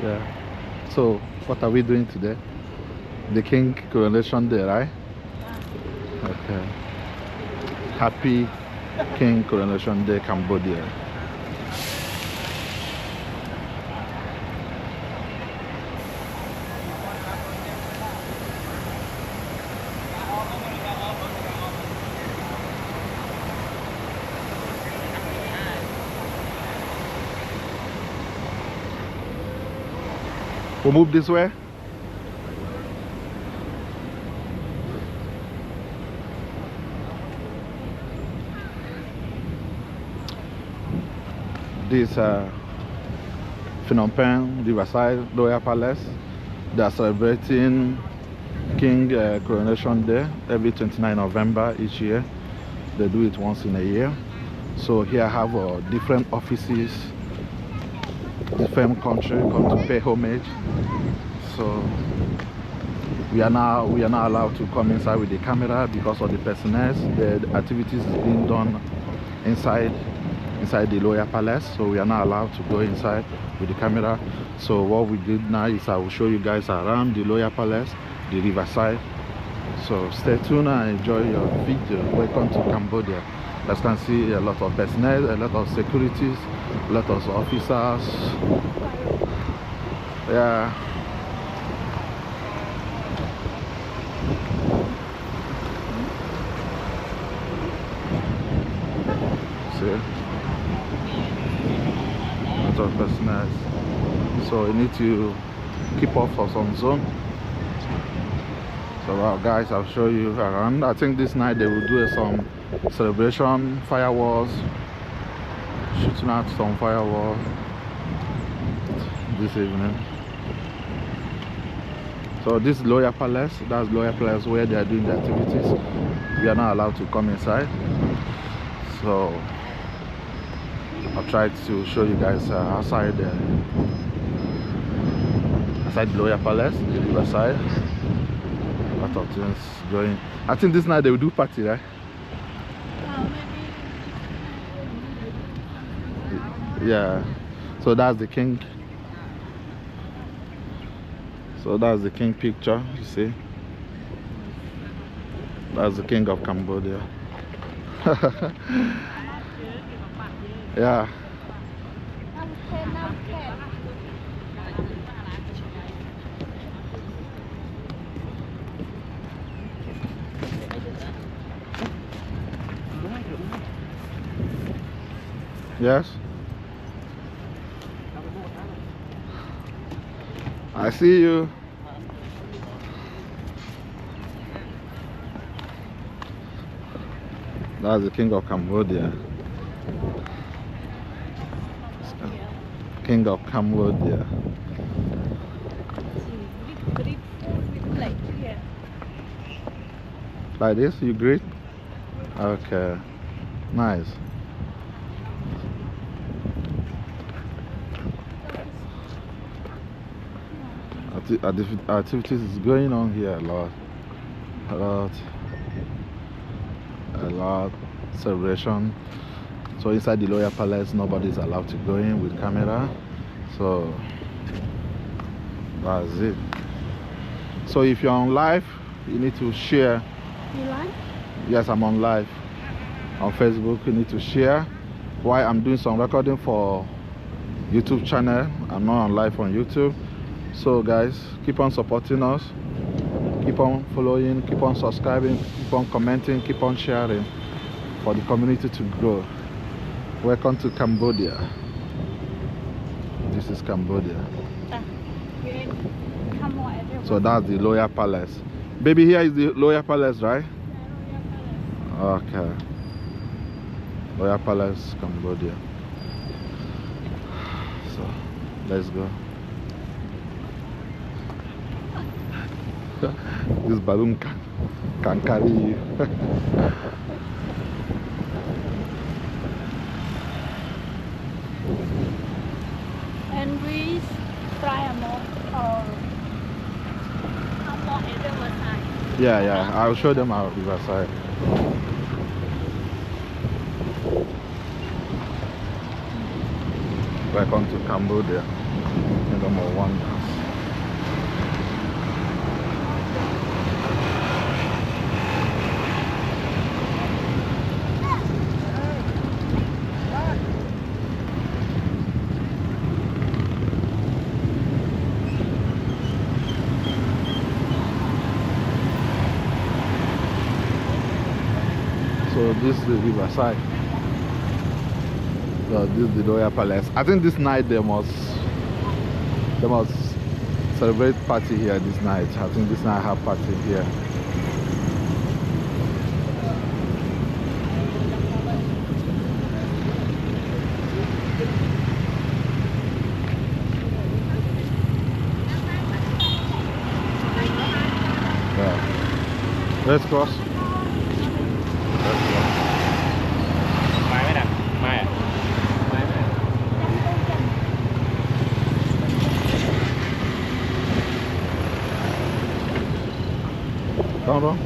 Yeah. So, what are we doing today? The King Coronation Day, right? Okay. Happy King Coronation Day, Cambodia. We'll move this way. This Phnom Penh Riverside Royal Palace. They are celebrating King Coronation Day every 29 November each year. They do it once in a year. So here I have different offices, different country come to pay homage. So we are now allowed to come inside with the camera because of the personnel. The activities is being done inside the Royal Palace, so we are not allowed to go inside with the camera. So what we did now is I will show you guys around the Royal Palace, the riverside. So stay tuned and enjoy your video. Welcome to Cambodia. As you can see, a lot of personnel, a lot of securities, a lot of officers. Yeah. See? A lot of personnel. So you need to keep off for some zone. So guys, I'll show you around. I think this night they will do some celebration, fireworks, shooting out some fireworks this evening. So this is Royal Palace. That's Royal Palace where they are doing the activities. We are not allowed to come inside. So I'll try to show you guys outside the Royal Palace, the riverside. A lot of things going. I think this night they will do party, right? Yeah. So that's the king. So that's the king picture, you see. That's the king of Cambodia. Yeah. Yes. I see you. That's the king of Cambodia. King of Cambodia. Like this, you greet? Okay. Nice. Activities is going on here a lot celebration. So inside the Royal Palace nobody is allowed to go in with camera, so that's it. So if you're on live, you need to share. You live? Yes, I'm on live on Facebook. You need to share. Why I'm doing some recording for YouTube channel. I'm not on live on YouTube. So guys, keep on supporting us, keep on following, keep on subscribing, keep on commenting, keep on sharing for the community to grow. Welcome to Cambodia. This is Cambodia. So that's the Royal Palace. Baby, here is the Royal Palace, right? Okay. Royal Palace, Cambodia. So let's go. This balloon can carry you. And we try a more riverside. Yeah, I'll show them our riverside. Welcome to Cambodia. Kingdom of Wonders. So this is the riverside. So this is the Royal Palace. I think this night they must celebrate party here this night. I think this night have party here. Yeah. Let's cross. Come on.